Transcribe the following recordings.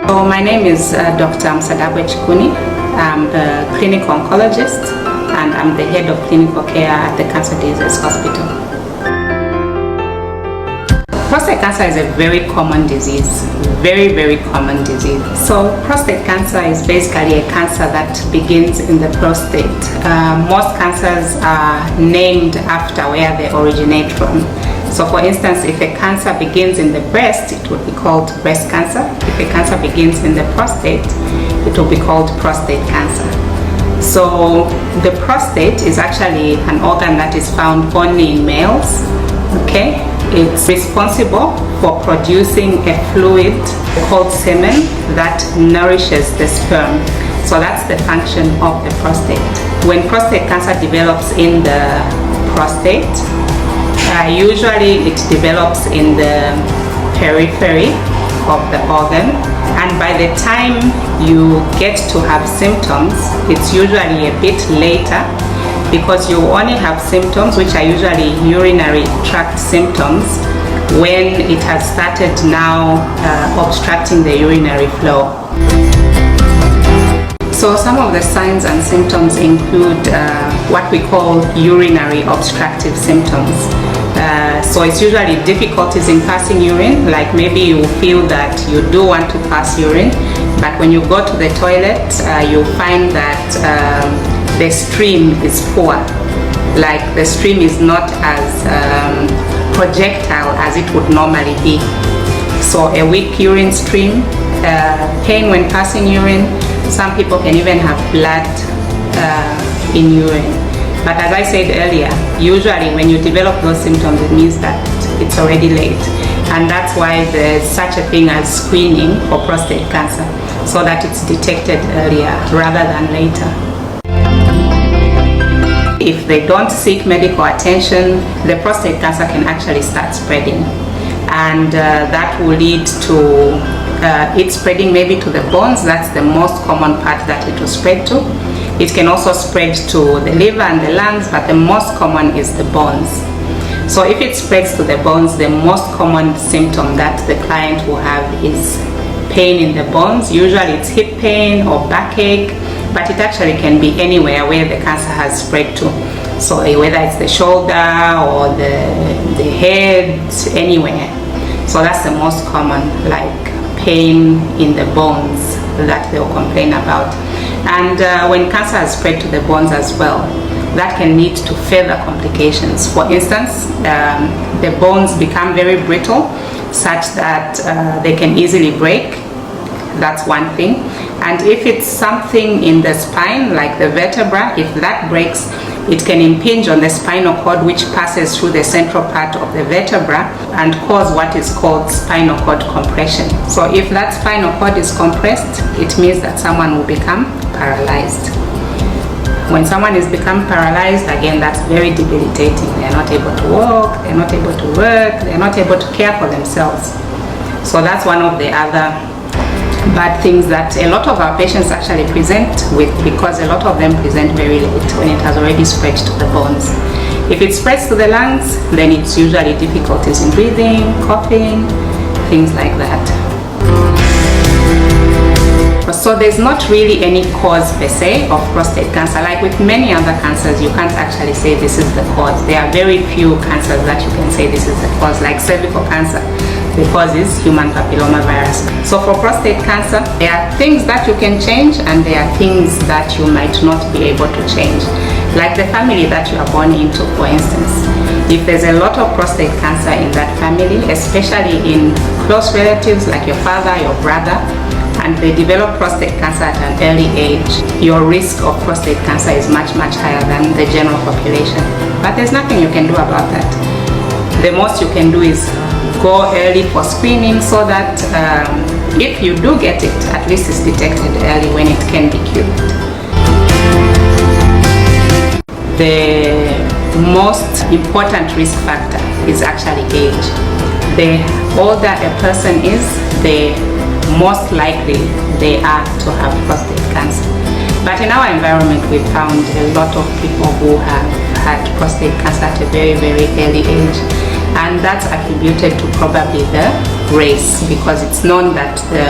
So my name is Dr Msadabwe. I'm a clinical oncologist and I'm the head of clinical care at the Cancer Disease Hospital. Prostate cancer is a very common disease, very common disease. So prostate cancer is basically a cancer that begins in the prostate. Most cancers are named after where they originate from. So for instance, if a cancer begins in the breast, it would be called breast cancer. If a cancer begins in the prostate, it will be called prostate cancer. So the prostate is actually an organ that is found only in males. Okay? It's responsible for producing a fluid called semen that nourishes the sperm. So that's the function of the prostate. When prostate cancer develops in the prostate, usually it develops in the periphery of the organ, and by the time you get to have symptoms, it's usually a bit later, because you only have symptoms which are usually urinary tract symptoms when it has started now obstructing the urinary flow. So some of the signs and symptoms include what we call urinary obstructive symptoms. So it's usually difficulties in passing urine, like maybe you feel that you do want to pass urine, but when you go to the toilet, you find that the stream is poor, like the stream is not as projectile as it would normally be. So a weak urine stream, pain when passing urine, some people can even have blood in urine. But as I said earlier, usually when you develop those symptoms, it means that it's already late. And that's why there's such a thing as screening for prostate cancer, so that it's detected earlier rather than later. If they don't seek medical attention, the prostate cancer can actually start spreading, and that will lead to it spreading maybe to the bones. That's the most common part that it will spread to. It can also spread to the liver and the lungs, but the most common is the bones. So if it spreads to the bones, the most common symptom that the client will have is pain in the bones. Usually it's hip pain or backache, but it actually can be anywhere where the cancer has spread to. So whether it's the shoulder or the head, anywhere. So that's the most common, like pain in the bones that they'll complain about. And when cancer has spread to the bones as well, that can lead to further complications. For instance, the bones become very brittle, such that they can easily break. That's one thing. And if it's something in the spine, like the vertebra, if that breaks, it can impinge on the spinal cord, which passes through the central part of the vertebra and cause what is called spinal cord compression. So if that spinal cord is compressed, it means that someone will become paralyzed. When someone is become paralyzed, again, that's very debilitating. They're not able to walk, they're not able to work, they're not able to care for themselves. So that's one of the other bad things that a lot of our patients actually present with, because a lot of them present very late when it has already spread to the bones. If it spreads to the lungs, then it's usually difficulties in breathing, coughing, things like that. So there's not really any cause per se of prostate cancer. Like with many other cancers, you can't actually say this is the cause. There are very few cancers that you can say this is the cause, like cervical cancer. The cause is human papilloma virus. So for prostate cancer, there are things that you can change and there are things that you might not be able to change. Like the family that you are born into, for instance. If there's a lot of prostate cancer in that family, especially in close relatives like your father, your brother, and they develop prostate cancer at an early age, your risk of prostate cancer is much higher than the general population. But there's nothing you can do about that. The most you can do is go early for screening, so that if you do get it, at least it's detected early when it can be cured. The most important risk factor is actually age. The older a person is, the most likely they are to have prostate cancer. But in our environment, we found a lot of people who have had prostate cancer at a very early age. And that's attributed to probably the race, because it's known that the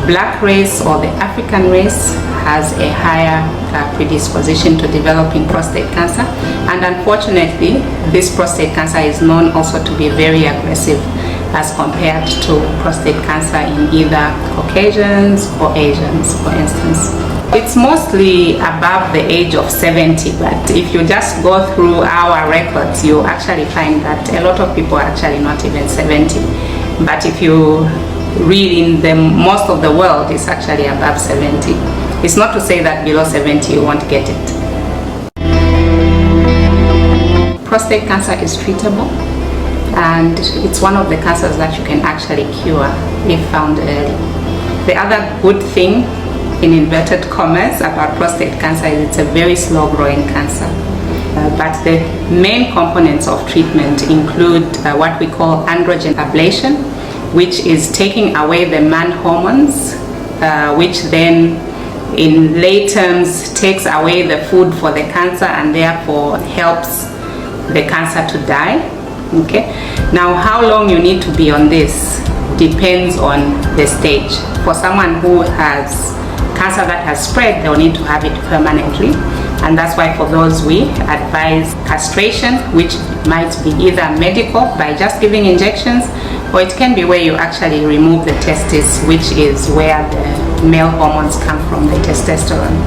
black race or the African race has a higher predisposition to developing prostate cancer, and unfortunately this prostate cancer is known also to be very aggressive as compared to prostate cancer in either Caucasians or Asians, for instance. It's mostly above the age of 70, but if you just go through our records, you actually find that a lot of people are actually not even 70. But if you read in most of the world, it's actually above 70. It's not to say that below 70 you won't get it. Prostate cancer is treatable, and it's one of the cancers that you can actually cure if found early. The other good thing, in inverted commas, about prostate cancer is it's a very slow growing cancer. But the main components of treatment include what we call androgen ablation, which is taking away the man hormones, which then in lay terms takes away the food for the cancer and therefore helps the cancer to die. Okay. Now, how long you need to be on this depends on the stage. For someone who has cancer that has spread, they'll need to have it permanently, and that's why for those we advise castration, which might be either medical by just giving injections, or it can be where you actually remove the testes, which is where the male hormones come from, the testosterone.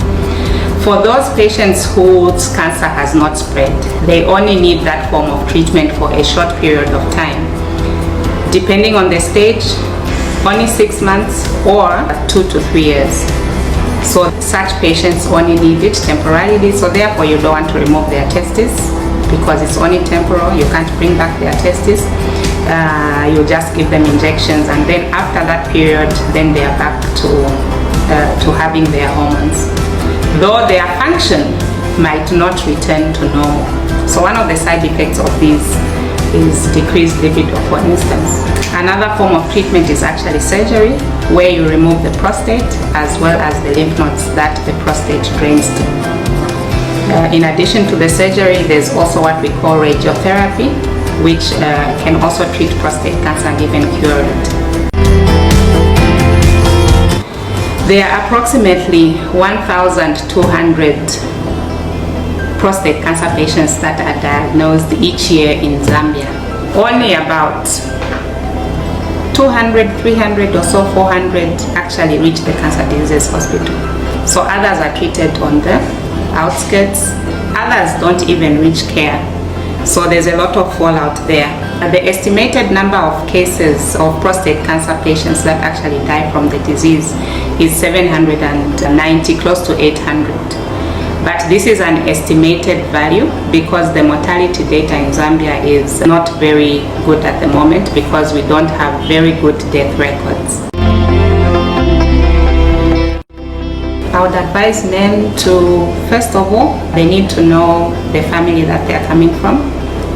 For those patients whose cancer has not spread, they only need that form of treatment for a short period of time. Depending on the stage, only 6 months or 2 to 3 years. So such patients only need it temporarily, so therefore you don't want to remove their testes because it's only temporal. You can't bring back their testes. You just give them injections, and then after that period, then they are back to having their hormones, though their function might not return to normal. So one of the side effects of these is decreased libido, for instance. Another form of treatment is actually surgery, where you remove the prostate as well as the lymph nodes that the prostate drains to. In addition to the surgery, there's also what we call radiotherapy, which can also treat prostate cancer and even cure it. There are approximately 1,200 prostate cancer patients that are diagnosed each year in Zambia. Only about 200, 300 or so, 400 actually reach the cancer disease hospital. So others are treated on the outskirts. Others don't even reach care. So there's a lot of fallout there. The estimated number of cases of prostate cancer patients that actually die from the disease is 790, close to 800. But this is an estimated value because the mortality data in Zambia is not very good at the moment because we don't have very good death records. I would advise men to, first of all, they need to know the family that they are coming from.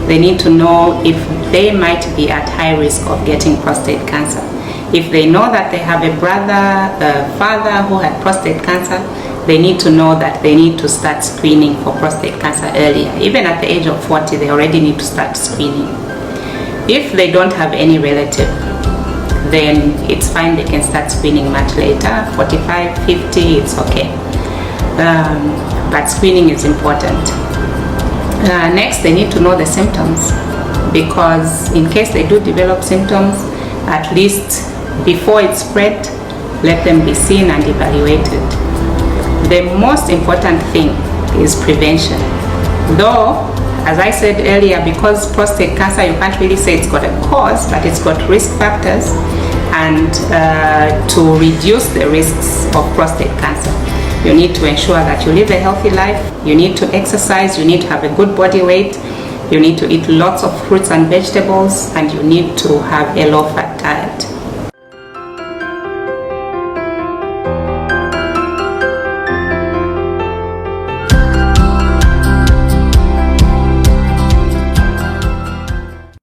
They need to know if they might be at high risk of getting prostate cancer. If they know that they have a brother, a father who had prostate cancer, they need to know that they need to start screening for prostate cancer earlier. Even at the age of 40, they already need to start screening. If they don't have any relative, then it's fine, they can start screening much later, 45, 50, it's okay. But screening is important. Next, they need to know the symptoms, because in case they do develop symptoms, at least before it's spread, let them be seen and evaluated. The most important thing is prevention. Though, as I said earlier, because prostate cancer, you can't really say it's got a cause, but it's got risk factors. And to reduce the risks of prostate cancer, you need to ensure that you live a healthy life, you need to exercise, you need to have a good body weight, you need to eat lots of fruits and vegetables, and you need to have a low fat